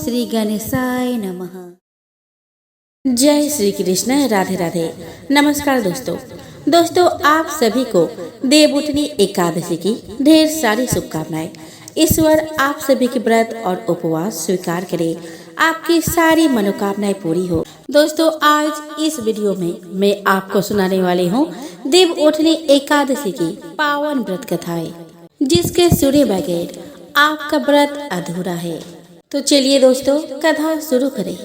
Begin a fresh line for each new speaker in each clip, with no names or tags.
श्री गणेशाय नमः। जय श्री कृष्ण। राधे राधे। नमस्कार दोस्तों आप सभी को देवउठनी एकादशी की ढेर सारी शुभकामनाएं। ईश्वर आप सभी के व्रत और उपवास स्वीकार करे, आपकी सारी मनोकामनाएं पूरी हो। दोस्तों आज इस वीडियो में मैं आपको सुनाने वाली हूँ देवउठनी एकादशी की पावन व्रत कथाएं, जिसके सुने बगैर आपका व्रत अधूरा है। तो चलिए दोस्तों कथा शुरू करें।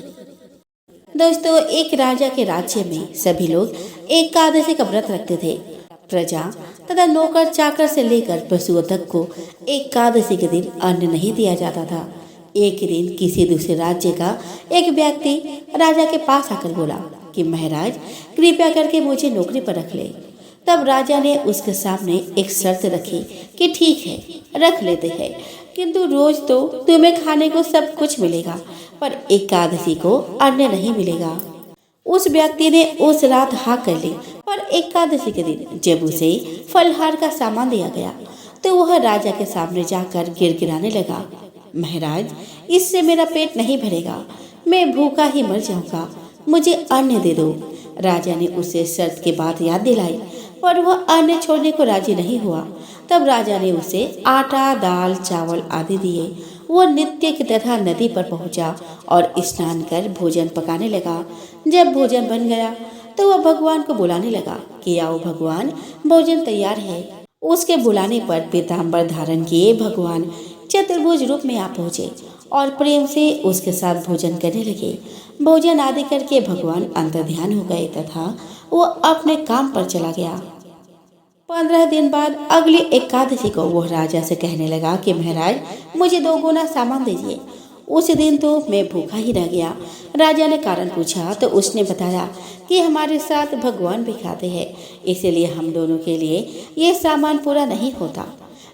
दोस्तों एक राजा के राज्य में सभी लोग एकादशी का व्रत रखते थे। प्रजा तथा नौकर चाकर से लेकर पशुओं तक को एकादशी के दिन अन्न नहीं दिया जाता था। एक दिन किसी दूसरे राज्य का एक व्यक्ति राजा के पास आकर बोला कि महाराज कृपया करके मुझे नौकरी पर रख ले। तब राजा ने उसके सामने एक शर्त रखी कि ठीक है रख लेते हैं, किंतु रोज तो तुम्हें खाने को सब कुछ मिलेगा, पर एकादशी को अन्न नहीं मिलेगा। उस व्यक्ति ने उस रात हाँ कर ली, पर एकादशी के दिन जब उसे फलहार का सामान दिया गया तो वह राजा के सामने जाकर गिड़गिड़ाने लगा, महाराज इससे मेरा पेट नहीं भरेगा, मैं भूखा ही मर जाऊंगा, मुझे अन्न दे दो। राजा ने उसे शर्त की बात याद दिलाई, पर वह अन्न छोड़ने को राजी नहीं हुआ। तब राजा ने उसे आटा, दाल, चावल आदि दिए। वह नित्य की तरह नदी पर पहुंचा और स्नान कर भोजन पकाने लगा। जब भोजन बन गया तो वह भगवान को बुलाने लगा कि आओ भगवान, भोजन तैयार है। उसके बुलाने पर पीताम्बर धारण किए भगवान चतुर्भुज रूप में आ पहुंचे और प्रेम से उसके साथ भोजन करने लगे। भोजन आदि करके भगवान अंतर्ध्यान हो गए तथा वो अपने काम पर चला गया। 15 दिन बाद अगली एकादशी को वह राजा से कहने लगा कि महाराज मुझे 2 गुना सामान दीजिए। उस दिन तो मैं भूखा ही रह गया। राजा ने कारण पूछा तो उसने बताया कि हमारे साथ भगवान भी खाते हैं, इसीलिए हम दोनों के लिए ये सामान पूरा नहीं होता।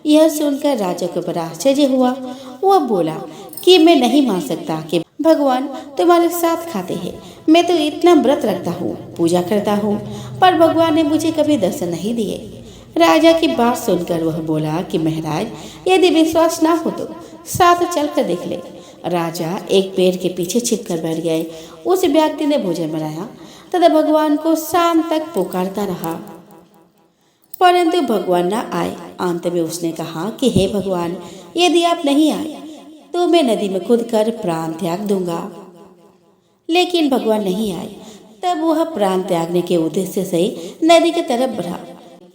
यह सुनकर राजा को बड़ा आश्चर्य हुआ। वह बोला कि मैं नहीं मान सकता कि भगवान तुम्हारे साथ खाते हैं। मैं तो इतना व्रत रखता हूँ, पूजा करता हूँ, पर भगवान ने मुझे कभी दर्शन नहीं दिए। राजा की बात सुनकर वह बोला कि महाराज यदि विश्वास ना हो तो साथ चलकर देख ले। राजा एक पेड़ के पीछे छिपकर बैठ गए। उस व्यक्ति ने भोजन बनाया तथा भगवान को शाम तक पुकारता रहा, परंतु भगवान न आए। अंत में उसने कहा कि हे भगवान, यदि आप नहीं आए तो मैं नदी में कूदकर प्राण त्याग दूंगा। लेकिन भगवान नहीं आए। तब वह प्राण त्यागने के उद्देश्य से नदी की तरफ बढ़ा।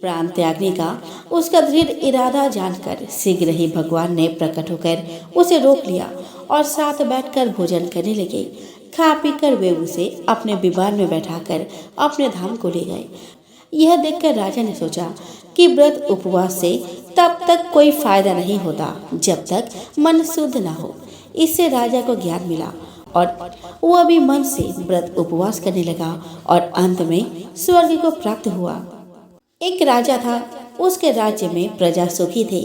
प्राण त्यागने का उसका दृढ़ इरादा जानकर शीघ्र ही भगवान ने प्रकट होकर उसे रोक लिया और साथ बैठकर भोजन करने लगे। खा पीकर वे उसे अपने विमान में बैठाकर अपने धाम को ले गए। यह देखकर राजा ने सोचा कि व्रत उपवास से तब तक कोई फायदा नहीं होता जब तक मन शुद्ध न हो। इससे राजा को ज्ञान मिला और वह भी मन से व्रत उपवास करने लगा और अंत में स्वर्ग को प्राप्त हुआ। एक राजा था, उसके राज्य में प्रजा सुखी थी।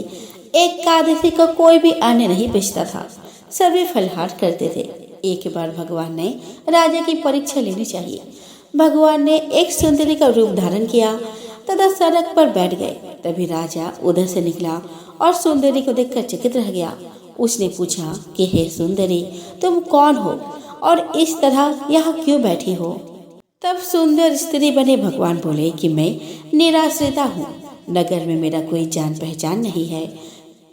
एकादशी को कोई भी अन्न नहीं बेचता था, सभी फलहार करते थे। एक बार भगवान ने राजा की परीक्षा लेनी चाहिए। भगवान ने एक सुंदरी का रूप धारण किया तथा सड़क पर बैठ गए। तभी राजा उधर से निकला और सुंदरी को देखकर चकित रह गया। उसने पूछा कि हे सुंदरी, तुम कौन हो और इस तरह यहाँ क्यों बैठी हो? तब सुंदर स्त्री बने भगवान बोले कि मैं निराश्रिता हूँ, नगर में मेरा कोई जान पहचान नहीं है,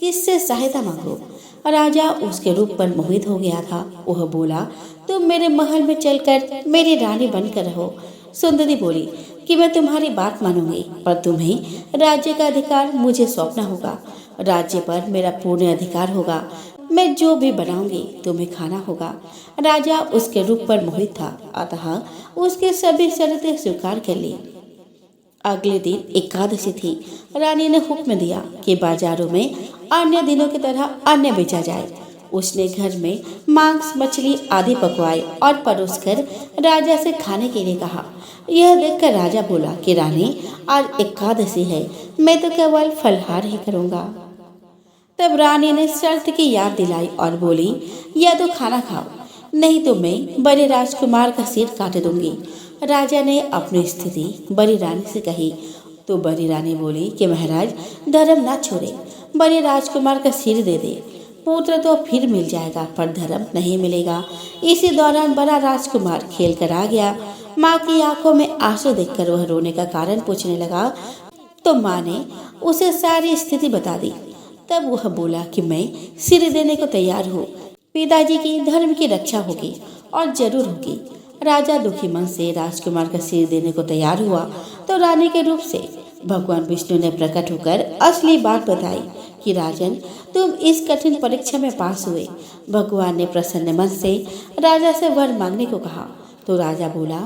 किससे सहायता मांगो? राजा उसके रूप पर मोहित हो गया था। वह बोला, तुम मेरे महल में चलकर मेरी रानी बनकर रहो। सुंदरी बोली कि मैं तुम्हारी बात मानूंगी, पर तुम्हें राज्य का अधिकार मुझे सौंपना होगा। राज्य पर मेरा पूर्ण अधिकार होगा। मैं जो भी बनाऊंगी तुम्हें खाना होगा। राजा उसके रूप पर मोहित था, अतः उसके सभी शर्तें स्वीकार कर ली। अगले दिन एकादशी थी। रानी ने हुक्म दिया कि बाजारों में अन्य दिनों की तरह अन्न बेचा जाए। उसने घर में मांस, मछली आदि पकवाए और परोसकर राजा से खाने के लिए कहा। यह देखकर राजा बोला कि रानी, आज एकादशी है, मैं तो केवल फलहार ही करूँगा। तब रानी ने शर्त की याद दिलाई और बोली, या तो खाना खाओ, नहीं तो मैं बड़े राजकुमार का सिर काट दूंगी। राजा ने अपनी स्थिति बड़ी रानी से कही तो बड़ी रानी बोली कि महाराज धर्म ना छोड़े, बड़े राजकुमार का सिर दे दे। पुत्र तो फिर मिल जाएगा पर धर्म नहीं मिलेगा। इसी दौरान बड़ा राजकुमार खेल कर आ गया। माँ की आंखों में आंसू देखकर वह रोने का कारण पूछने लगा तो माँ ने उसे सारी स्थिति बता दी। तब वह बोला कि मैं सिर देने को तैयार हूँ, पिताजी की धर्म की रक्षा होगी और जरूर होगी। राजा दुखी मन से राजकुमार का सिर देने को तैयार हुआ तो रानी के रूप से भगवान विष्णु ने प्रकट होकर असली बात बताई कि राजन, तुम इस कठिन परीक्षा में पास हुए। भगवान ने प्रसन्न मन से राजा से वर मांगने को कहा तो राजा बोला,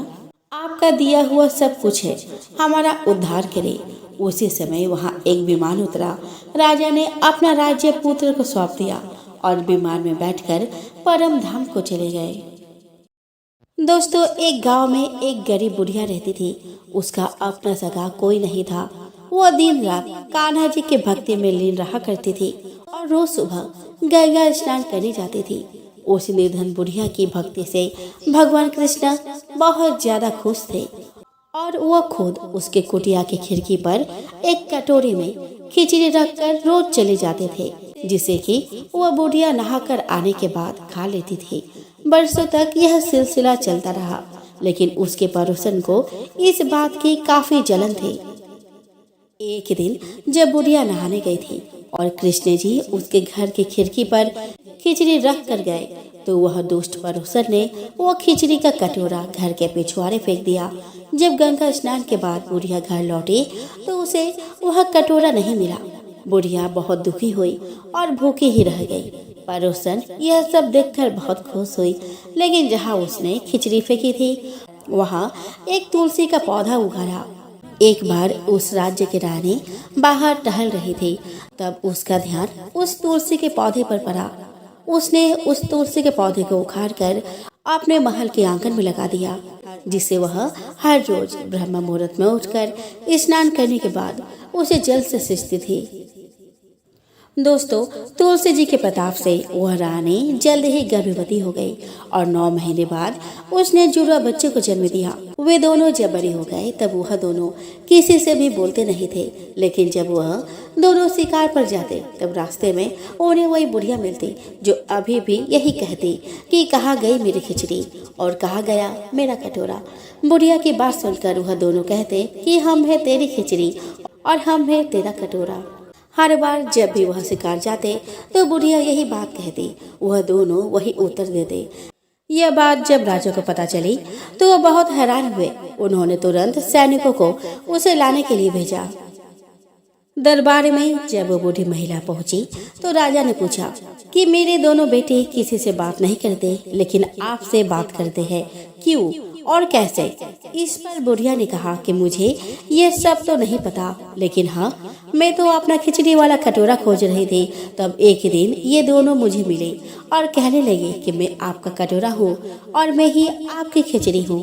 आपका दिया हुआ सब कुछ है, हमारा उद्धार करे। उसी समय वहाँ एक विमान उतरा। राजा ने अपना राज्य पुत्र को सौंप दिया और विमान में बैठकर परम धाम को चले गए। दोस्तों, एक गांव में एक गरीब बुढ़िया रहती थी। उसका अपना सगा कोई नहीं था। वह दिन रात कान्हा जी के भक्ति में लीन रहा करती थी और रोज सुबह गंगा स्नान करने जाती थी। उस निर्धन बुढ़िया की भक्ति से भगवान कृष्ण बहुत ज्यादा खुश थे और वह खुद उसके कुटिया की खिड़की पर एक कटोरी में खिचड़ी रखकर रोज चले जाते थे, जिसे कि वह बुढ़िया नहाकर आने के बाद खा लेती थी। बरसों तक यह सिलसिला चलता रहा, लेकिन उसके पड़ोसन को इस बात की काफी जलन थी। एक दिन जब बुढ़िया नहाने गई थी और कृष्ण जी उसके घर की खिड़की पर खिचड़ी रख कर गए तो वह दुष्ट पड़ोसन ने वो खिचड़ी का कटोरा घर के पिछवाड़े फेंक दिया। जब गंगा स्नान के बाद बुढ़िया घर लौटी तो उसे वह कटोरा नहीं मिला। बुढ़िया बहुत दुखी हुई और भूखी ही रह गई। पड़ोसन यह सब देखकर बहुत खुश हुई, लेकिन जहाँ उसने खिचड़ी फेंकी थी वहाँ एक तुलसी का पौधा उगा था। एक बार उस राज्य की रानी बाहर टहल रही थी, तब उसका ध्यान उस तुलसी के पौधे पर पड़ा। उसने उस तुलसी के पौधे को उखाड़कर अपने महल के आंगन में लगा दिया, जिससे वह हर रोज ब्रह्म मुहूर्त में उठकर स्नान करने के बाद उसे जल से सींचती थी। दोस्तों, तुलसी जी के प्रताप से वह रानी जल्द ही गर्भवती हो गई और 9 महीने बाद उसने जुड़वा बच्चे को जन्म दिया। वे दोनों जब बड़े हो गए तब वह दोनों किसी से भी बोलते नहीं थे, लेकिन जब वह दोनों शिकार पर जाते तब रास्ते में उन्हें वही बुढ़िया मिलती जो अभी भी यही कहती कि कहाँ गई मेरी खिचड़ी और कहाँ गया मेरा कटोरा। बुढ़िया की बात सुनकर वह दोनों कहते कि हम है तेरी खिचड़ी और हम है तेरा कटोरा। हर बार जब भी वह शिकार जाते तो बुढ़िया यही बात कहती, वह दोनों वही उत्तर देते। यह बात जब राजा को पता चली तो वह बहुत हैरान हुए। उन्होंने तुरंत सैनिकों को उसे लाने के लिए भेजा। दरबार में जब वो बूढ़ी महिला पहुंची तो राजा ने पूछा कि मेरे दोनों बेटे किसी से बात नहीं करते, लेकिन आपसे बात करते हैं, क्यों और कैसे? इस पर बुढ़िया ने कहा कि मुझे ये सब तो नहीं पता, लेकिन हाँ, मैं तो अपना खिचड़ी वाला कटोरा खोज रही थी। तब एक दिन ये दोनों मुझे मिले और कहने लगे कि मैं आपका कटोरा हूँ और मैं ही आपकी खिचड़ी हूँ,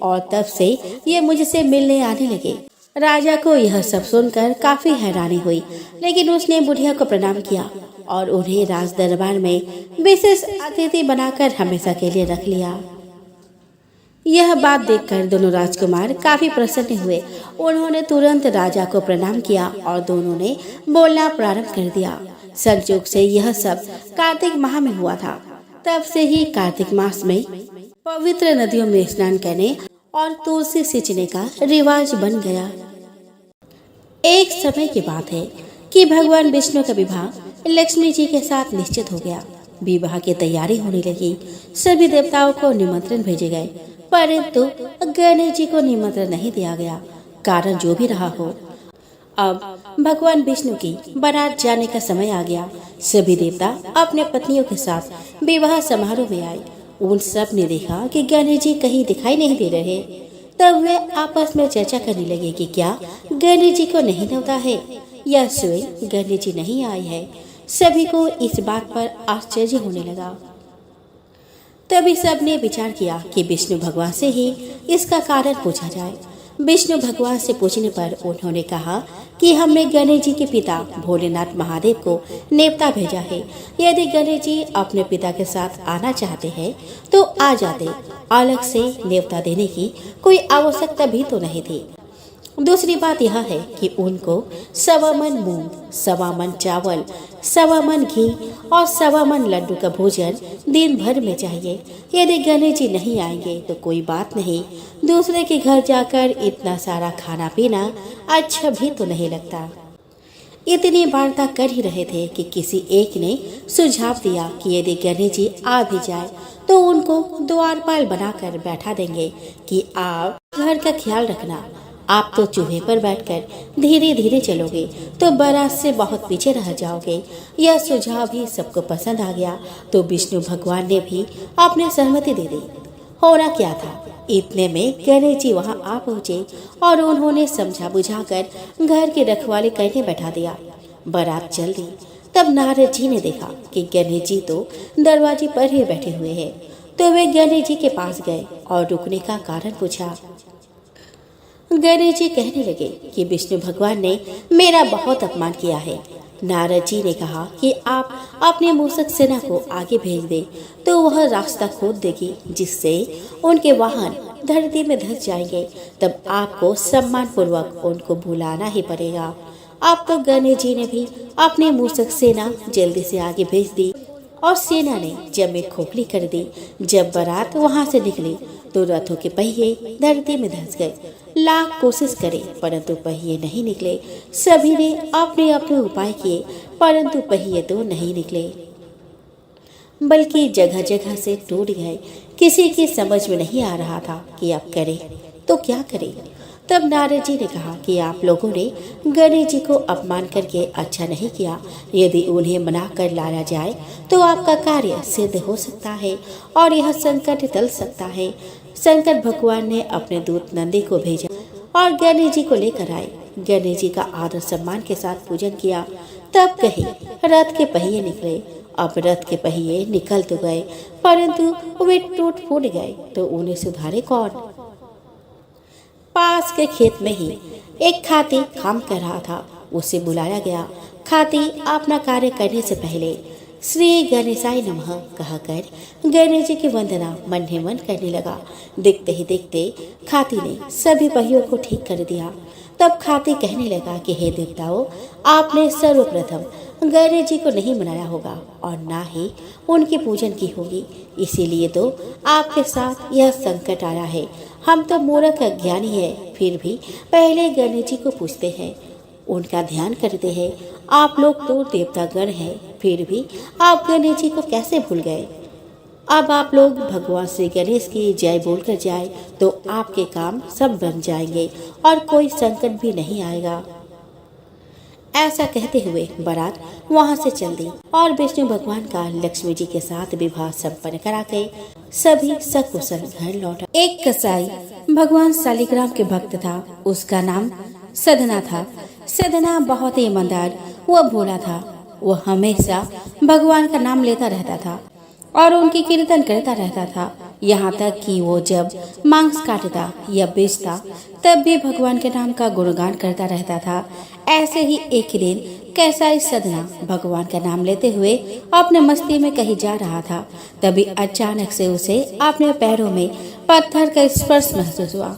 और तब से ये मुझसे मिलने आने लगे। राजा को यह सब सुनकर काफी हैरानी हुई, लेकिन उसने बुढ़िया को प्रणाम किया और उन्हें राज दरबार में विशेष अतिथि बनाकर हमेशा के लिए रख लिया। यह बात देखकर दोनों राजकुमार काफी प्रसन्न हुए। उन्होंने तुरंत राजा को प्रणाम किया और दोनों ने बोलना प्रारंभ कर दिया। संयोग से यह सब कार्तिक माह में हुआ था। तब से ही कार्तिक मास में पवित्र नदियों में स्नान करने और तुलसी सींचने का रिवाज बन गया। एक समय की बात है कि भगवान विष्णु का विवाह लक्ष्मी जी के साथ निश्चित हो गया। विवाह की तैयारी होने लगी। सभी देवताओं को निमंत्रण भेजे गए, परंतु गणेश जी को निमंत्रण नहीं दिया गया। कारण जो भी रहा हो, अब भगवान विष्णु की बारात जाने का समय आ गया। सभी देवता अपने पत्नियों के साथ विवाह समारोह में आए। उन सब ने देखा कि गणेश जी कहीं दिखाई नहीं दे रहे। तब वे आपस में चर्चा करने लगे कि क्या गणेश जी को नहीं न्योता है या स्वयं गणेश जी नहीं आए हैं। सभी को इस बात पर आश्चर्य होने लगा। तभी सबने विचार किया कि विष्णु भगवान से ही इसका कारण पूछा जाए। विष्णु भगवान से पूछने पर उन्होंने कहा कि हमने गणेश जी के पिता भोलेनाथ महादेव को नेवता भेजा है। यदि गणेश जी अपने पिता के साथ आना चाहते हैं तो आ जाते, अलग से नेवता देने की कोई आवश्यकता भी तो नहीं थी। दूसरी बात यह है कि उनको 1.25 मन मूंग, 1.25 मन चावल, 1.25 मन घी और 1.25 मन लड्डू का भोजन दिन भर में चाहिए। यदि गणेश जी नहीं आएंगे तो कोई बात नहीं, दूसरे के घर जाकर इतना सारा खाना पीना अच्छा भी तो नहीं लगता। इतनी वार्ता कर ही रहे थे कि किसी एक ने सुझाव दिया कि यदि गणेश जी आ भी जाए तो उनको द्वारपाल बनाकर बैठा देंगे कि आप घर का ख्याल रखना। आप तो चूहे पर बैठकर धीरे धीरे चलोगे तो बारात से बहुत पीछे रह जाओगे। यह सुझाव भी सबको पसंद आ गया तो विष्णु भगवान ने भी अपनी सहमति दे दी। होना क्या था, इतने में गणेश जी वहाँ आ पहुँचे और उन्होंने समझा बुझाकर घर की रखवाली करने बैठा दिया। बारात चल दी। तब नारद जी ने देखा कि गणेश जी तो दरवाजे पर ही बैठे हुए हैं, तो वे गणेश जी के पास गए और रुकने का कारण पूछा। गणेश जी कहने लगे कि विष्णु भगवान ने मेरा बहुत अपमान किया है। नारद जी ने कहा कि आप अपने मूषक सेना को आगे भेज दे तो वह रास्ता खोद देगी, जिससे उनके वाहन धरती में धंस जाएंगे। तब आपको सम्मान पूर्वक उनको बुलाना ही पड़ेगा। अब तो गणेश जी ने भी अपनी मूषक सेना जल्दी से आगे भेज दी और सेना ने जमीन खोखली कर दी। जब बारात वहां से निकली तो रथों के पहिए धरती में धंस गए। लाख कोशिश करे परंतु पहिए नहीं निकले। सभी ने अपने अपने उपाय किए परंतु पहिए तो नहीं निकले, बल्कि जगह जगह से टूट गए। किसी की समझ में नहीं आ रहा था कि अब करे तो क्या करे। तब नारद जी ने कहा कि आप लोगों ने गणेश जी को अपमान करके अच्छा नहीं किया। यदि उन्हें मना कर लाया जाए तो आपका कार्य सिद्ध हो सकता है और यह संकट टल सकता है। शंकर भगवान ने अपने दूत नंदी को भेजा और गणेश जी को लेकर आए। गणेश जी का आदर सम्मान के साथ पूजन किया। तब कहे रथ के पहिए निकले। अब रथ के पहिए निकल तो गए परंतु वे टूट फूट गए तो उन्हें सुधारे कौन। पास के खेत में ही एक खाती काम कर रहा था। उसे बुलाया गया। खाती अपना कार्य करने से पहले श्री गणेशाय नमः कहकर गणेश जी की वंदना मन ही मन करने लगा। देखते ही देखते खाती ने सभी पहियों को ठीक कर दिया। तब खाती कहने लगा कि हे देवताओं, आपने सर्वप्रथम गणेश जी को नहीं मनाया होगा और ना ही उनकी पूजन की होगी, इसीलिए तो आपके साथ यह संकट आया है। हम तो मूर्ख अज्ञानी है, फिर भी पहले गणेश जी को पूछते हैं, उनका ध्यान करते हैं। आप लोग तो देवतागण हैं, फिर भी आप गणेश जी को कैसे भूल गए। अब आप लोग भगवान श्री गणेश की जय बोलकर जाए तो आपके काम सब बन जाएंगे और कोई संकट भी नहीं आएगा। ऐसा कहते हुए बारात वहां से चल दी और विष्णु भगवान का लक्ष्मी जी के साथ विवाह संपन्न करा के सभी सकुशल घर लौटा। एक कसाई भगवान शालिग्राम के भक्त था। उसका नाम सधना था। सधना बहुत ही ईमानदार व भोला था। वह हमेशा भगवान का नाम लेता रहता था और उनकी कीर्तन करता रहता था। यहाँ तक कि वो जब मांस काटता या बेचता तब भी भगवान के नाम का गुणगान करता रहता था। ऐसे ही एक दिन कैसाई सधना भगवान का नाम लेते हुए अपने मस्ती में कहीं जा रहा था। तभी अचानक से उसे अपने पैरों में पत्थर का स्पर्श महसूस हुआ।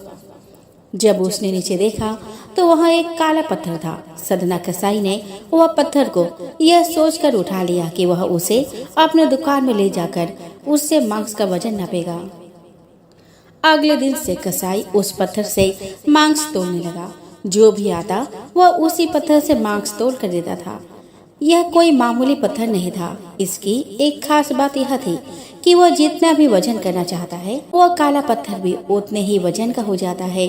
जब उसने नीचे देखा तो वहाँ एक काला पत्थर था। सधना कसाई ने वह पत्थर को यह सोचकर उठा लिया कि वह उसे अपने दुकान में ले जाकर उससे मांस का वजन नापेगा। अगले दिन से कसाई उस पत्थर से मांस तोलने लगा। जो भी आता वह उसी पत्थर से मांस तोल कर देता था। यह कोई मामूली पत्थर नहीं था। इसकी एक खास बात यह थी कि वह जितना भी वजन करना चाहता है वह काला पत्थर भी उतने ही वजन का हो जाता है।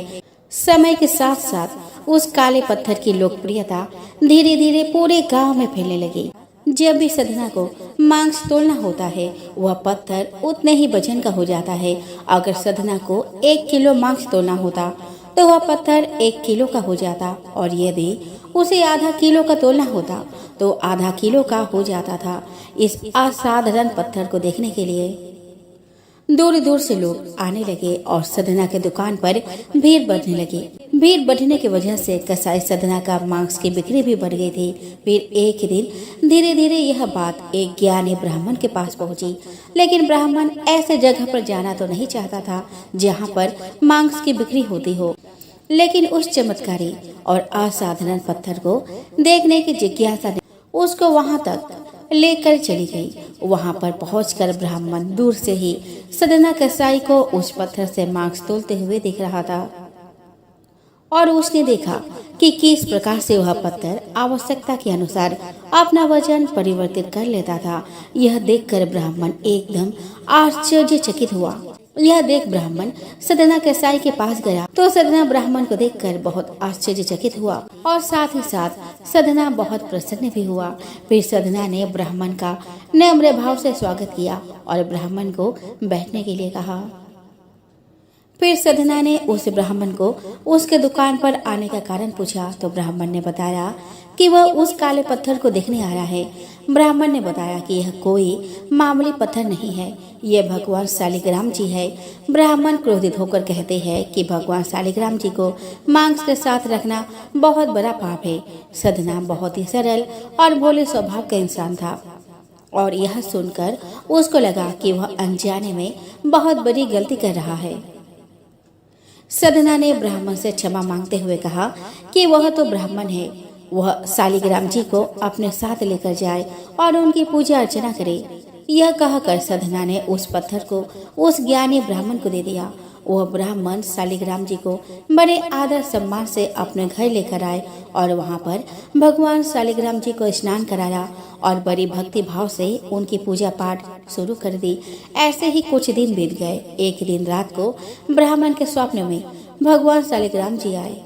समय के साथ साथ उस काले पत्थर की लोकप्रियता धीरे धीरे पूरे गांव में फैलने लगी। जब भी सधना को मांस तोलना होता है वह पत्थर उतने ही वजन का हो जाता है। अगर सधना को 1 किलो मांस तोलना होता तो वह पत्थर 1 किलो का हो जाता और यदि उसे आधा किलो का तोलना होता तो आधा किलो का हो जाता था। इस असाधारण पत्थर को देखने के लिए दूर दूर से लोग आने लगे और सधना के दुकान पर भीड़ बढ़ने लगी। भीड़ बढ़ने की वजह से कसाई सधना का मांस की बिक्री भी बढ़ गई थी। फिर एक दिन धीरे धीरे यह बात एक ज्ञानी ब्राह्मण के पास पहुंची। लेकिन ब्राह्मण ऐसे जगह पर जाना तो नहीं चाहता था जहां पर मांस की बिक्री होती हो। लेकिन उस चमत्कारी और असाधारण पत्थर को देखने की जिज्ञासा ने उसको वहां तक लेकर चली गई। वहां पर पहुंचकर ब्राह्मण दूर से ही सदना कसाई को उस पत्थर से मांस तोलते हुए देख रहा था और उसने देखा कि किस प्रकार से वह पत्थर आवश्यकता के अनुसार अपना वजन परिवर्तित कर लेता था। यह देखकर ब्राह्मण एकदम आश्चर्यचकित हुआ। यह देख ब्राह्मण सदना कसाई के पास गया तो सदना ब्राह्मण को देखकर बहुत आश्चर्यचकित हुआ और साथ ही साथ सदना बहुत प्रसन्न भी हुआ। फिर सदना ने ब्राह्मण का नम्र भाव से स्वागत किया और ब्राह्मण को बैठने के लिए कहा। फिर सदना ने उस ब्राह्मण को उसके दुकान पर आने का कारण पूछा तो ब्राह्मण ने बताया कि वह उस काले पत्थर को देखने आया है। ब्राह्मण ने बताया कि यह कोई मामूली पत्थर नहीं है, यह भगवान शालिग्राम जी है। ब्राह्मण क्रोधित होकर कहते हैं कि भगवान शालिग्राम जी को मांस के साथ रखना बहुत बड़ा पाप है। सदना बहुत ही सरल और भोले स्वभाव का इंसान था और यह सुनकर उसको लगा कि वह अनजाने में बहुत बड़ी गलती कर रहा है। सदना ने ब्राह्मण से क्षमा मांगते हुए कहा कि वह तो ब्राह्मण है, वह शालिग्राम जी को अपने साथ लेकर जाए और उनकी पूजा अर्चना करे। यह कहकर सदना ने उस पत्थर को उस ज्ञानी ब्राह्मण को दे दिया। वह ब्राह्मण शालिग्राम जी को बड़े आदर सम्मान से अपने घर लेकर आए और वहां पर भगवान शालिग्राम जी को स्नान कराया और बड़ी भक्ति भाव से उनकी पूजा पाठ शुरू कर दी। ऐसे ही कुछ दिन बीत गए। एक दिन रात को ब्राह्मण के स्वप्न में भगवान शालिग्राम जी आए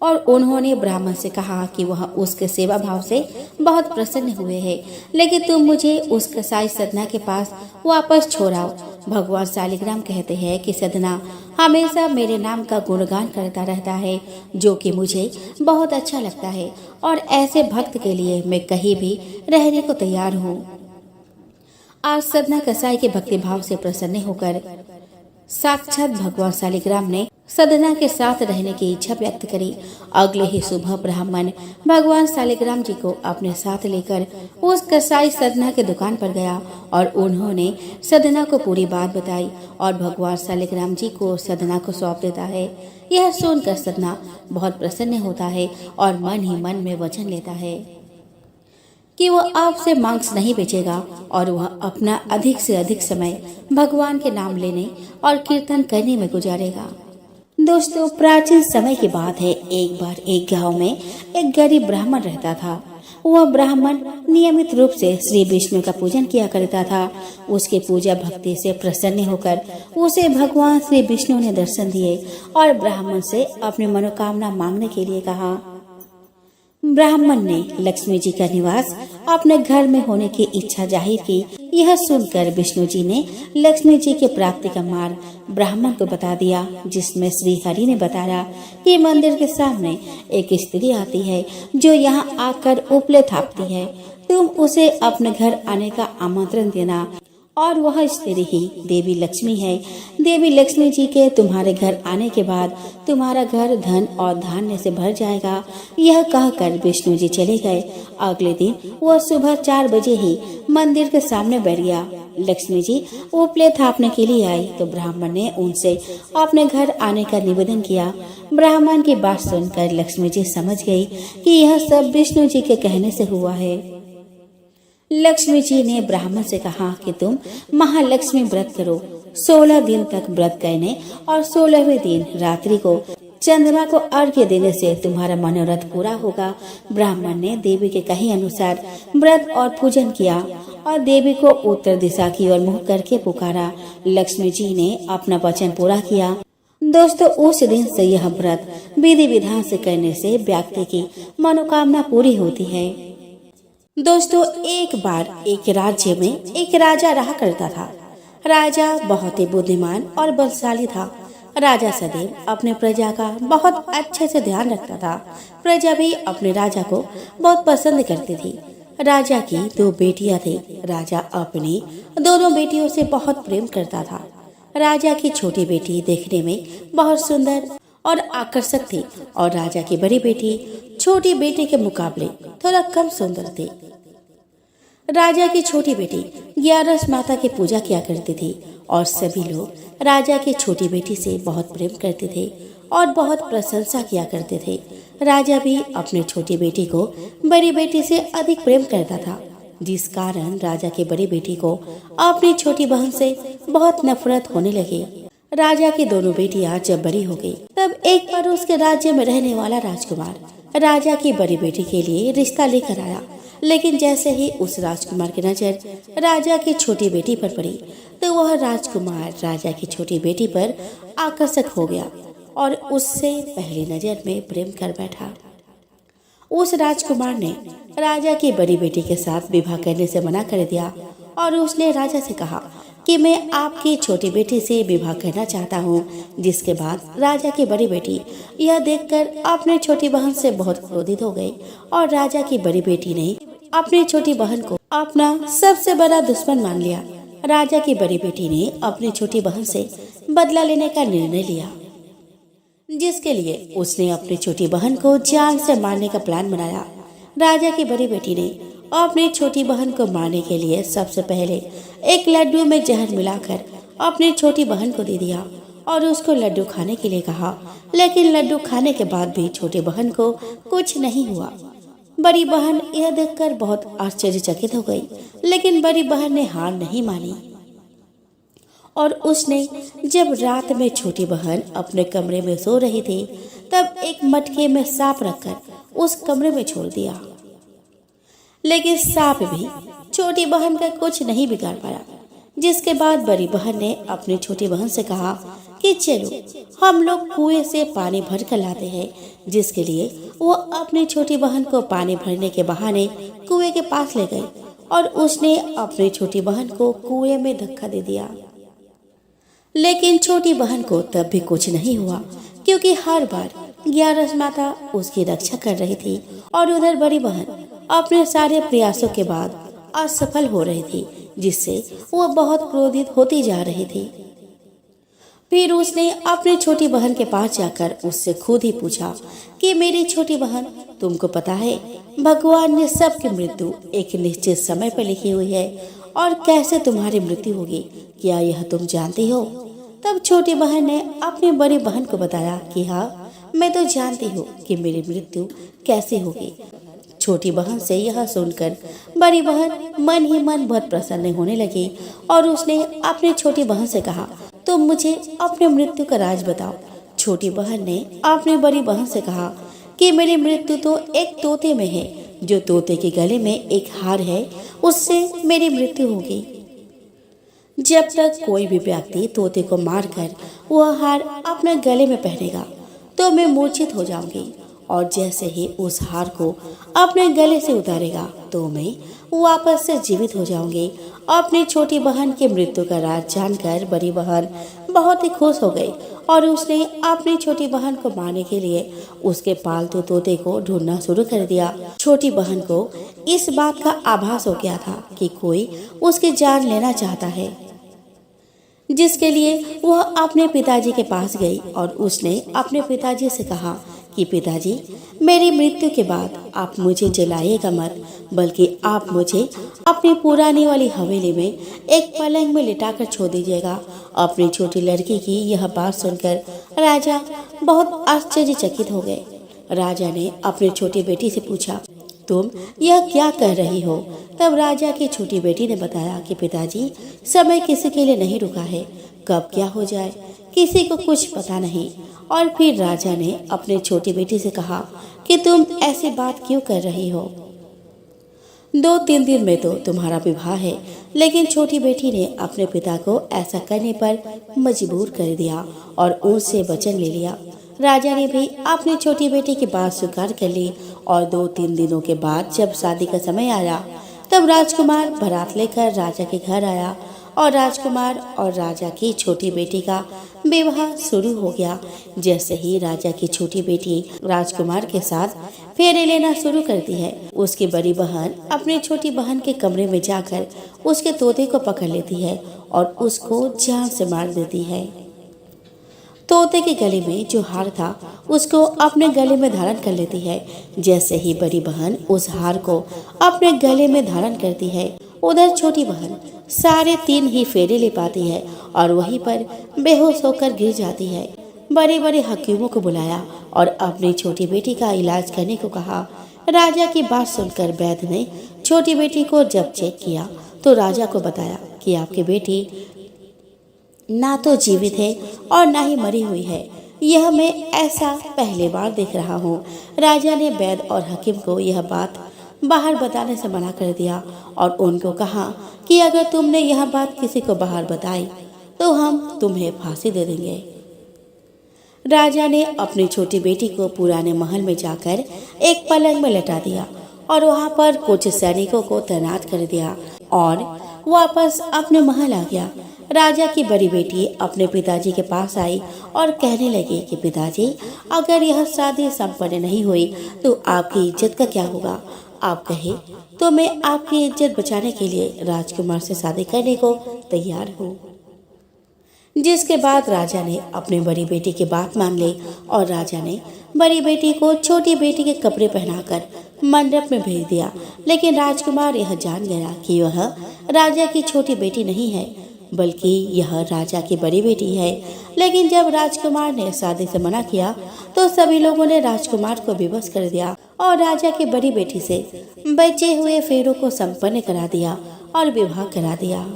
और उन्होंने ब्राह्मण से कहा कि वह उसके सेवा भाव से बहुत प्रसन्न हुए हैं, लेकिन तुम मुझे उस कसाई सदना के पास वापस छोड़ाओ। भगवान शालिग्राम कहते हैं कि सदना हमेशा मेरे नाम का गुणगान करता रहता है, जो कि मुझे बहुत अच्छा लगता है और ऐसे भक्त के लिए मैं कहीं भी रहने को तैयार हूँ। आज सदना कसाई के भक्ति भाव से प्रसन्न होकर साक्षात भगवान शालिग्राम ने सदना के साथ रहने की इच्छा व्यक्त करी। अगले ही सुबह ब्राह्मण भगवान शालिग्राम जी को अपने साथ लेकर उस कसाई सदना के दुकान पर गया और उन्होंने सदना को पूरी बात बताई और भगवान शालिग्राम जी को सदना को सौंप देता है। यह सुनकर सदना बहुत प्रसन्न होता है और मन ही मन में वचन लेता है कि वह आपसे मांस नहीं बेचेगा और वह अपना अधिक से अधिक समय भगवान के नाम लेने और कीर्तन करने में गुजारेगा। दोस्तों, प्राचीन समय की बात है। एक बार एक गांव में एक गरीब ब्राह्मण रहता था। वह ब्राह्मण नियमित रूप से श्री विष्णु का पूजन किया करता था। उसके पूजा भक्ति से प्रसन्न होकर उसे भगवान श्री विष्णु ने दर्शन दिए और ब्राह्मण से अपनी मनोकामना मांगने के लिए कहा। ब्राह्मण ने लक्ष्मी जी का निवास अपने घर में होने की इच्छा जाहिर की। यह सुनकर विष्णु जी ने लक्ष्मी जी की प्राप्ति का मार्ग ब्राह्मण को बता दिया, जिसमें श्री हरि ने बताया कि मंदिर के सामने एक स्त्री आती है जो यहाँ आकर उपले थापती है। तुम उसे अपने घर आने का आमंत्रण देना और वह स्त्री ही देवी लक्ष्मी है। देवी लक्ष्मी जी के तुम्हारे घर आने के बाद तुम्हारा घर धन और धान्य से भर जाएगा। यह कहकर विष्णु जी चले गए। अगले दिन वह सुबह 4 बजे ही मंदिर के सामने बैठ गया। लक्ष्मी जी उपले थापने के लिए आई तो ब्राह्मण ने उनसे अपने घर आने का निवेदन किया। ब्राह्मण की बात सुनकर लक्ष्मी जी समझ गई कि यह सब विष्णु जी के कहने से हुआ है। लक्ष्मी जी ने ब्राह्मण से कहा कि तुम महालक्ष्मी व्रत करो। 16 दिन तक व्रत करने और 16वें दिन रात्रि को चंद्रमा को अर्घ्य देने से तुम्हारा मनोरथ पूरा होगा। ब्राह्मण ने देवी के कहे अनुसार व्रत और पूजन किया और देवी को उत्तर दिशा की ओर मुँह करके पुकारा। लक्ष्मी जी ने अपना वचन पूरा किया। दोस्तों, उस दिन से यह व्रत विधि विधान से करने से व्यक्ति की मनोकामना पूरी होती है। दोस्तों, एक बार एक राज्य में एक राजा रहा करता था। राजा बहुत ही बुद्धिमान और बलशाली था। राजा सदैव अपने प्रजा का बहुत अच्छे से ध्यान रखता था। प्रजा भी अपने राजा को बहुत पसंद करती थी। राजा की 2 बेटियां थी। राजा अपनी दोनों बेटियों से बहुत प्रेम करता था। राजा की छोटी बेटी देखने में बहुत सुंदर और आकर्षक थी और राजा की बड़ी बेटी छोटी बेटी के मुकाबले थोड़ा कम सुंदर थी। राजा की छोटी बेटी 11 माता की पूजा किया करती थी और सभी लोग राजा की छोटी बेटी से बहुत प्रेम करते थे और बहुत प्रशंसा किया करते थे। राजा भी अपने छोटी बेटी को बड़ी बेटी से अधिक प्रेम करता था, जिस कारण राजा की बड़ी बेटी को अपनी छोटी बहन से बहुत नफरत होने लगी। राजा की दोनों बेटियां जब बड़ी हो गई, तब एक बार उसके राज्य में रहने वाला राजकुमार राजा की बड़ी बेटी के लिए रिश्ता लेकर आया। लेकिन जैसे ही उस राजकुमार की नजर राजा की छोटी बेटी पर पड़ी, तो वह राजकुमार राजा की छोटी बेटी पर आकर्षक हो गया और उससे पहली नजर में प्रेम कर बैठा। उस राजकुमार ने राजा की बड़ी बेटी के साथ विवाह करने से मना कर दिया और उसने राजा से कहा कि मैं आपकी छोटी बेटी से विवाह करना चाहता हूँ। जिसके बाद राजा की बड़ी बेटी यह देखकर अपने छोटी बहन से बहुत क्रोधित हो गई और राजा की बड़ी बेटी ने अपनी छोटी बहन को अपना सबसे बड़ा दुश्मन मान लिया। राजा की बड़ी बेटी ने अपनी छोटी बहन से बदला लेने का निर्णय लिया, जिसके लिए उसने अपनी छोटी बहन को जान से मारने का प्लान बनाया। राजा की बड़ी बेटी ने अपनी छोटी बहन को मारने के लिए सबसे पहले एक लड्डू में जहर मिलाकर अपनी छोटी बहन को दे दिया और उसको लड्डू खाने के लिए कहा। लेकिन लड्डू खाने के बाद भी छोटी बहन को कुछ नहीं हुआ। बड़ी बहन यह देखकर बहुत आश्चर्यचकित हो गई, लेकिन बड़ी बहन ने हार नहीं मानी और उसने जब रात में छोटी बहन अपने कमरे में सो रही थी, तब एक मटके में सांप रखकर उस कमरे में छोड़ दिया। लेकिन सांप भी छोटी बहन का कुछ नहीं बिगाड़ पाया। जिसके बाद बड़ी बहन ने अपनी छोटी बहन से कहा कि चलो हम लोग कुएं से पानी भर कर लाते हैं। जिसके लिए वो अपनी छोटी बहन को पानी भरने के बहाने कुएं के पास ले गई और उसने अपनी छोटी बहन को कुएं में धक्का दे दिया। लेकिन छोटी बहन को तब भी कुछ नहीं हुआ, क्योंकि हर बार ग्यारस माता उसकी रक्षा कर रही थी और उधर बड़ी बहन अपने सारे प्रयासों के बाद असफल हो रही थी, जिससे वो बहुत क्रोधित होती जा रही थी। फिर उसने अपनी छोटी बहन के पास जाकर उससे खुद ही पूछा कि मेरी छोटी बहन, तुमको पता है भगवान ने सबकी मृत्यु एक निश्चित समय पर लिखी हुई है और कैसे तुम्हारी मृत्यु होगी, क्या यह तुम जानती हो? तब छोटी बहन ने अपनी बड़ी बहन को बताया कि हाँ, मैं तो जानती हूँ कि मेरी मृत्यु कैसे होगी। छोटी बहन से यह सुनकर बड़ी बहन मन ही मन बहुत प्रसन्न होने लगी और उसने अपनी छोटी बहन से कहा, तुम मुझे अपनी मृत्यु का राज बताओ। छोटी बहन ने अपनी बड़ी बहन से कहा कि मेरी मृत्यु तो एक तोते में है, जो तोते के गले में एक हार है, उससे मेरी मृत्यु होगी। जब तक कोई भी व्यक्ति तोते को मारकर वह हार अपने गले में पहनेगा, तो मैं मूर्छित हो जाऊंगी और जैसे ही उस हार को अपने गले से उतारेगा, तो मैं वापस से जीवित हो जाऊंगी। अपनी छोटी बहन की मृत्यु का राज जानकर बड़ी बहन बहुत ही खुश हो गई और उसने अपनी छोटी बहन को मारने के लिए उसके पालतू तोते को ढूंढना शुरू कर दिया। छोटी बहन को इस बात का आभास हो गया था कि कोई उसकी जान लेना चाहता है, जिसके लिए वह अपने पिताजी के पास गई और उसने अपने पिताजी से कहा कि पिताजी, मेरी मृत्यु के बाद आप मुझे जलाइएगा मत, बल्कि आप मुझे अपनी पुरानी वाली हवेली में एक पलंग में लिटाकर छोड़ दीजिएगा। अपनी छोटी लड़की की यह बात सुनकर राजा बहुत आश्चर्यचकित हो गए। राजा ने अपनी छोटी बेटी से पूछा, तुम यह क्या कह रही हो? तब राजा की छोटी बेटी ने बताया कि पिताजी, समय किसी के लिए नहीं रुका है, कब क्या हो जाए किसी को कुछ पता नहीं। और फिर राजा ने अपने छोटी बेटी से कहा कि तुम ऐसी बात क्यों कर रही हो? 2-3 दिन में तो तुम्हारा विवाह है। लेकिन छोटी बेटी ने अपने पिता को ऐसा करने पर मजबूर कर दिया और उनसे वचन ले लिया। राजा ने भी अपनी छोटी बेटी की बात स्वीकार कर ली और 2-3 दिनों के बाद जब शादी का समय आया, तब राजकुमार बारात लेकर राजा के घर आया और राजकुमार और राजा की छोटी बेटी का विवाह शुरू हो गया। जैसे ही राजा की छोटी बेटी राजकुमार के साथ फेरे लेना शुरू करती है, उसकी बड़ी बहन अपनी छोटी बहन के कमरे में जाकर उसके तोते को पकड़ लेती है और उसको जान से मार देती है। तोते के गले में जो हार था, उसको अपने गले में धारण कर लेती है। जैसे ही बड़ी बहन उस हार को अपने गले में धारण करती है, उधर छोटी बहन सारे 3 ही फेरे ले पाती है और वहीं पर बेहोश होकर गिर जाती है। बड़े बड़े हकीमों को बुलाया और अपनी छोटी बेटी का इलाज करने को कहा। राजा की बात सुनकर वैद्य ने छोटी बेटी को जब चेक किया तो राजा को बताया कि आपकी बेटी ना तो जीवित है और ना ही मरी हुई है। यह मैं ऐसा पहली बार देख रहा हूँ। राजा ने वैद्य और हकीम को यह बात बाहर बताने से मना कर दिया और उनको कहा कि अगर तुमने यह बात किसी को बाहर बताई तो हम तुम्हें फांसी दे देंगे। राजा ने अपनी छोटी बेटी को पुराने महल में जाकर एक पलंग में लटा दिया और वहां पर कुछ सैनिकों को तैनात कर दिया और वापस अपने महल आ गया। राजा की बड़ी बेटी अपने पिताजी के पास आई और कहने लगी कि पिताजी, अगर यह शादी संपन्न नहीं हुई तो आपकी इज्जत का क्या होगा? आप कहे तो मैं आपकी इज्जत बचाने के लिए राजकुमार से शादी करने को तैयार हूँ। जिसके बाद राजा ने अपनी बड़ी बेटी की बात मान ली और राजा ने बड़ी बेटी को छोटी बेटी के कपड़े पहनाकर मंडप में भेज दिया। लेकिन राजकुमार यह जान गया कि वह राजा की छोटी बेटी नहीं है बल्कि यह राजा की बड़ी बेटी है। लेकिन जब राजकुमार ने शादी से मना किया तो सभी लोगों ने राजकुमार को विवश कर दिया और राजा की बड़ी बेटी से बचे हुए फेरों को संपन्न करा दिया और विवाह करा दिया।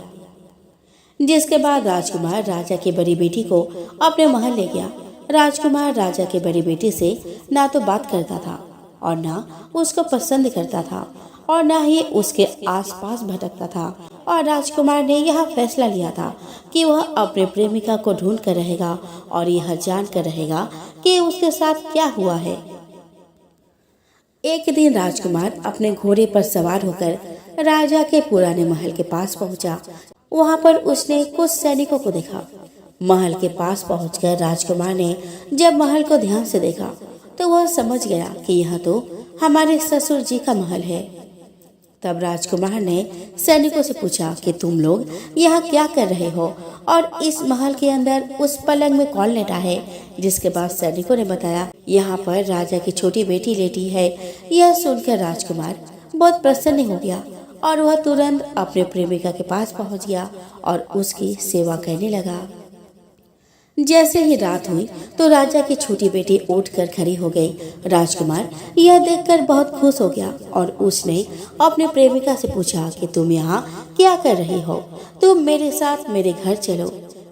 जिसके बाद राजकुमार राजा की बड़ी बेटी को अपने महल ले गया। राजकुमार राजा की बड़ी बेटी से ना तो बात करता था और ना उसको पसंद करता था और ना ही उसके आसपास भटकता था और राजकुमार ने यह फैसला लिया था कि वह अपने प्रेमिका को ढूंढ कर रहेगा और यह जान कर रहेगा कि उसके साथ क्या हुआ है। एक दिन राजकुमार अपने घोड़े पर सवार होकर राजा के पुराने महल के पास पहुंचा। वहां पर उसने कुछ सैनिकों को देखा। महल के पास पहुंचकर राजकुमार ने जब महल को ध्यान से देखा तो वह समझ गया कि यह तो हमारे ससुर जी का महल है। तब राजकुमार ने सैनिकों से पूछा कि तुम लोग यहाँ क्या कर रहे हो और इस महल के अंदर उस पलंग में कौन लेटा है? जिसके बाद सैनिकों ने बताया यहाँ पर राजा की छोटी बेटी लेटी है। यह सुनकर राजकुमार बहुत प्रसन्न हो गया और वह तुरंत अपने प्रेमिका के पास पहुंच गया और उसकी सेवा करने लगा। जैसे ही रात हुई तो राजा की छोटी बेटी उठकर खड़ी हो गई। राजकुमार यह देखकर बहुत खुश हो गया और उसने अपने प्रेमिका से पूछा कि तुम यहाँ क्या कर रही हो? तुम मेरे साथ मेरे घर चलो।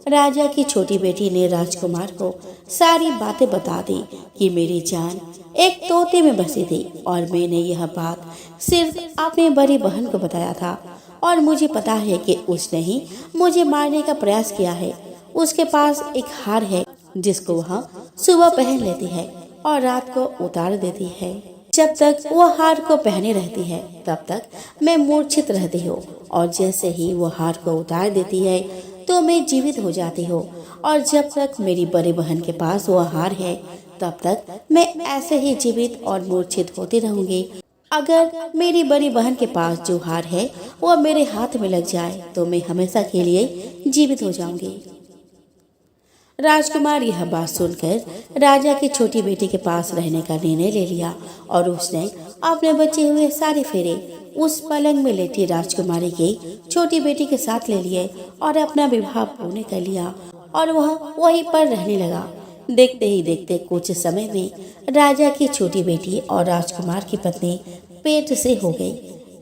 राजा की छोटी बेटी ने राजकुमार को सारी बातें बता दी कि मेरी जान एक तोते में बसी थी और मैंने यह बात सिर्फ अपनी बड़ी बहन को बताया था और मुझे पता है कि उसने ही मुझे मारने का प्रयास किया है। उसके पास एक हार है जिसको वह सुबह पहन लेती है और रात को उतार देती है। जब तक वह हार को पहने रहती है तब तक मैं मूर्छित रहती हूँ और जैसे ही वह हार को उतार देती है तो मैं जीवित हो जाती हूँ और जब तक मेरी बड़ी बहन के पास वह हार है तब तक मैं ऐसे ही जीवित और मूर्छित होती रहूंगी। अगर मेरी बड़ी बहन के पास जो हार है वह मेरे हाथ में लग जाए तो मैं हमेशा के लिए जीवित हो जाऊंगी। राजकुमार यह बात सुनकर राजा की छोटी बेटी के पास रहने का निर्णय ले लिया और उसने अपने बचे हुए सारे फेरे उस पलंग में लेटी राजकुमारी की छोटी बेटी के साथ ले लिए और अपना विवाह पूर्ण कर लिया और वह वहीं पर रहने लगा। देखते ही देखते कुछ समय में राजा की छोटी बेटी और राजकुमार की पत्नी पेट से हो गई।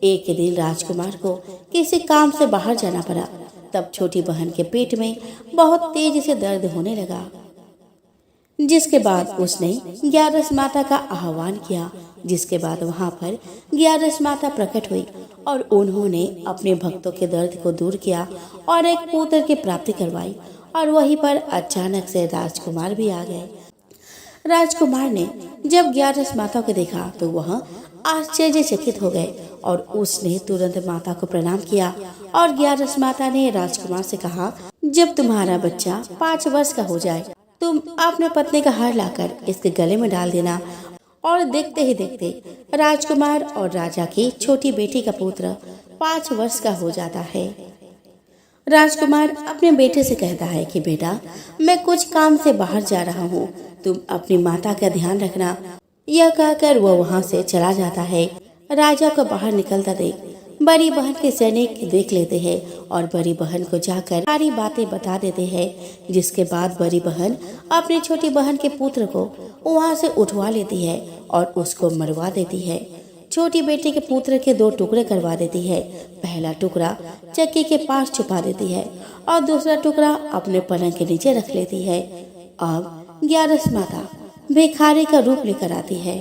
एक दिन राजकुमार को किसी काम से बाहर जाना पड़ा। तब छोटी बहन के पेट में बहुत तेजी से दर्द होने लगा। जिसके बाद उसने ग्यारस माता का आह्वान किया। जिसके बाद वहां पर ग्यारस माता प्रकट हुई और उन्होंने अपने भक्तों के दर्द को दूर किया और एक पुत्र की प्राप्ति करवाई और वहीं पर अचानक से राजकुमार भी आ गए। राजकुमार ने जब ग्यारस माता को देखा तो वह आश्चर्यचकित हो गए और उसने तुरंत माता को प्रणाम किया और ग्यारस माता ने राजकुमार से कहा, जब तुम्हारा बच्चा 5 वर्ष का हो जाए तुम अपने पत्नी का हार लाकर इसके गले में डाल देना। और देखते ही देखते राजकुमार और राजा की छोटी बेटी का पुत्र 5 वर्ष का हो जाता है। राजकुमार अपने बेटे से कहता है कि बेटा, मैं कुछ काम से बाहर जा रहा हूँ, तुम अपनी माता का ध्यान रखना। यह कहकर वह वहाँ से चला जाता है। राजा को बाहर निकलता देख बड़ी बहन के सैनिक देख लेते हैं और बड़ी बहन को जाकर सारी बातें बता देते हैं। जिसके बाद बड़ी बहन अपनी छोटी बहन के पुत्र को वहाँ से उठवा लेती है और उसको मरवा देती है। छोटी बेटी के पुत्र के 2 टुकड़े करवा देती है। पहला टुकड़ा चक्की के पास छुपा देती है और दूसरा टुकड़ा अपने पलंग के नीचे रख लेती है। अब 11 माता भिखारी का रूप लेकर आती है।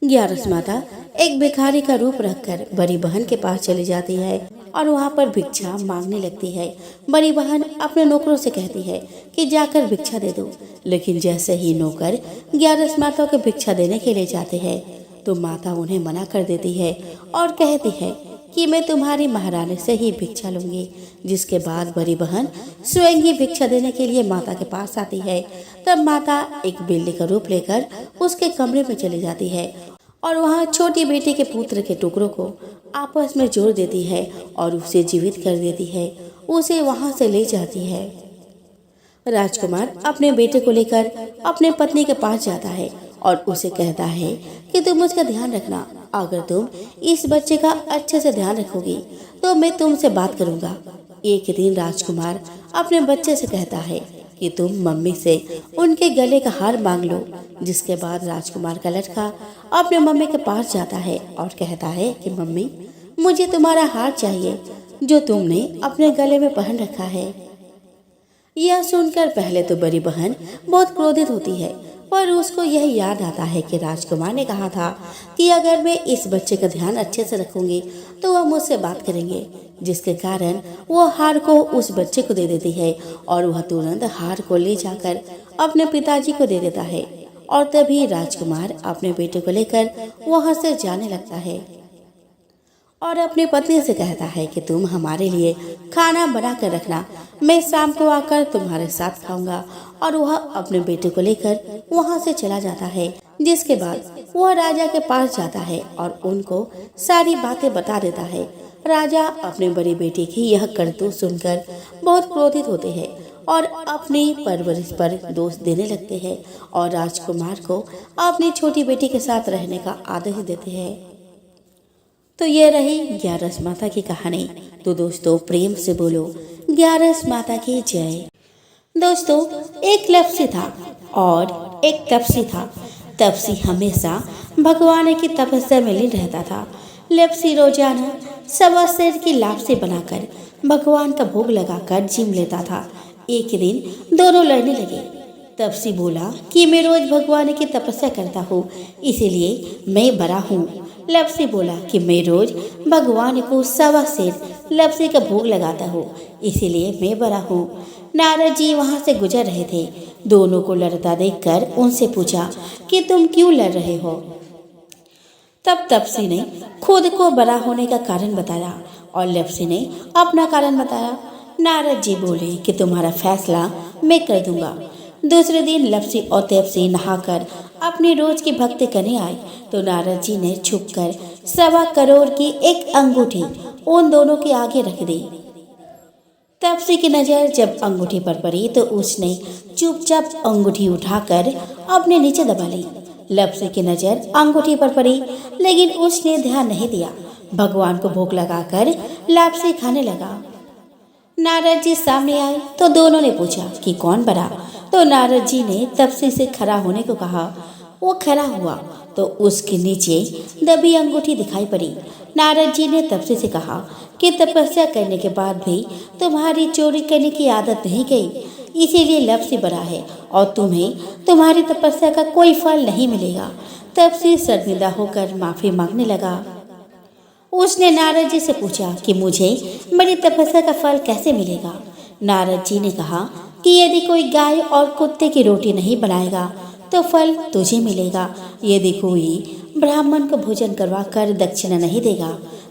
11 माता एक भिखारी का रूप रखकर बड़ी बहन के पास चली जाती है और वहाँ पर भिक्षा मांगने लगती है। बड़ी बहन अपने नौकरों से कहती है कि जाकर भिक्षा दे दो, लेकिन जैसे ही नौकर 11 माता को भिक्षा देने के लिए जाते हैं तो माता उन्हें मना कर देती है और कहती है कि मैं तुम्हारी महारानी से ही भिक्षा लूंगी। जिसके बाद बड़ी बहन स्वयं ही भिक्षा देने के लिए माता के पास आती है। तब माता एक बिल्ली का रूप लेकर उसके कमरे में चली जाती है और वहाँ छोटी बेटी के पुत्र के टुकड़ों को आपस में जोड़ देती है और उसे जीवित कर देती है। उसे वहाँ से ले जाती है। राजकुमार अपने बेटे को लेकर अपने पत्नी के पास जाता है और उसे कहता है कि तुम उसका ध्यान रखना। अगर तुम इस बच्चे का अच्छे से ध्यान रखोगी तो मैं तुमसे बात करूंगा। एक दिन राजकुमार अपने बच्चे से कहता है कि तुम मम्मी से उनके गले का हार मांग लो। जिसके बाद राजकुमार का लड़का अपने मम्मी के पास जाता है और कहता है कि मम्मी, मुझे तुम्हारा हार चाहिए जो तुमने अपने गले में पहन रखा है। यह सुनकर पहले तो बड़ी बहन बहुत क्रोधित होती है, पर उसको यह याद आता है कि राजकुमार ने कहा था कि अगर मैं इस बच्चे का ध्यान अच्छे से रखूंगी तो वह मुझसे बात करेंगे। जिसके कारण वो हार को उस बच्चे को दे देती है और वह तुरंत हार को ले जाकर अपने पिताजी को दे देता है। और तभी राजकुमार अपने बेटे को लेकर वहां से जाने लगता है और अपनी पत्नी से कहता है कि तुम हमारे लिए खाना बना कर रखना, मैं शाम को आकर तुम्हारे साथ खाऊंगा। और वह अपने बेटे को लेकर वहां से चला जाता है। जिसके बाद वह राजा के पास जाता है और उनको सारी बातें बता देता है। राजा अपने बड़ी बेटी की यह करतूत सुनकर बहुत क्रोधित होते हैं और अपनी परवरिश पर दोष देने लगते हैं और राजकुमार को अपनी छोटी बेटी के साथ रहने का आदेश देते हैं। तो ये रही 11 माता की कहानी। तो दोस्तों प्रेम से बोलो 11 माता की जय। दोस्तों एक लप्सी था और एक तपसी था। तपसी हमेशा भगवान की तपस्या में लीन रहता था। लप्सी रोजाना 1.25 सेर की लापसी बनाकर भगवान का भोग लगाकर जिम लेता था। एक दिन दोनों लड़ने लगे। तपसी बोला कि मैं रोज भगवान की तपस्या करता हूँ, इसीलिए मैं बड़ा हूँ। लप्सी बोला कि मैं रोज भगवान को 1.25 सेर लप्सी का भोग लगाता हूँ, इसीलिए मैं बड़ा हूँ। नारद जी वहाँ से गुजर रहे थे। दोनों को लड़ता देखकर उनसे पूछा कि तुम क्यों लड़ रहे हो। तब तपसी ने खुद को बड़ा होने का कारण बताया और लप्सी ने अपना कारण बताया। नारद जी बोले कि तुम्हारा फैसला मैं कर दूंगा। दूसरे दिन लप्सी और तपसी नहाकर अपनी रोज की भक्ति करने आए तो नारद जी ने छुपकर 1.25 करोड़ की एक अंगूठी उन दोनों के आगे रख दी। तपसी की नजर जब अंगूठी पर पड़ी तो उसने चुपचाप अंगूठी उठाकर अपने नीचे दबा ली। लप्सी की नजर अंगूठी पर पड़ी, लेकिन उसने ध्यान नहीं दिया। भगवान को भोग लगाकर लापसी खाने लगा। नारद जी सामने आए तो दोनों ने पूछा कि कौन बड़ा। तो नारद जी ने तपसी से खड़ा होने को कहा। वो खड़ा हुआ तो उसके नीचे दबी अंगूठी दिखाई पड़ी। नारद जी ने तपसी से कहा कि तपस्या करने के बाद भी तुम्हारी चोरी करने की आदत नहीं गई, इसीलिए लप्सी बड़ा है और तुम्हें तुम्हारी तपस्या का कोई फल नहीं मिलेगा। तपसी शर्मिंदा होकर माफी मांगने लगा। उसने नारद जी से पूछा कि मुझे मेरी तपस्या का फल कैसे मिलेगा। नारद जी ने कहा कि यदि कोई गाय और कुत्ते की रोटी नहीं बनाएगा तो फल तुझे मिलेगा। यदि कोई ब्राह्मण को भोजन करवा कर दक्षिणा नहीं देगा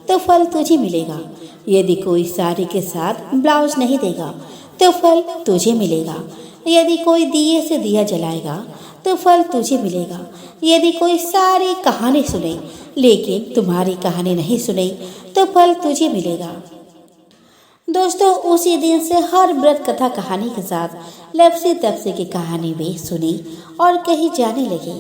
तो फल तुझे मिलेगा। यदि कोई साड़ी के साथ ब्लाउज नहीं देगा तो फल तुझे मिलेगा। यदि कोई दिए से दिया जलाएगा तो फल तुझे मिलेगा। यदि कोई सारी कहानी सुने लेकिन तुम्हारी कहानी नहीं सुने तो फल तुझे मिलेगा। दोस्तों उसी दिन से हर व्रत कथा कहानी के साथ लप्सी तपसी की कहानी भी सुनी और कहीं जाने लगी।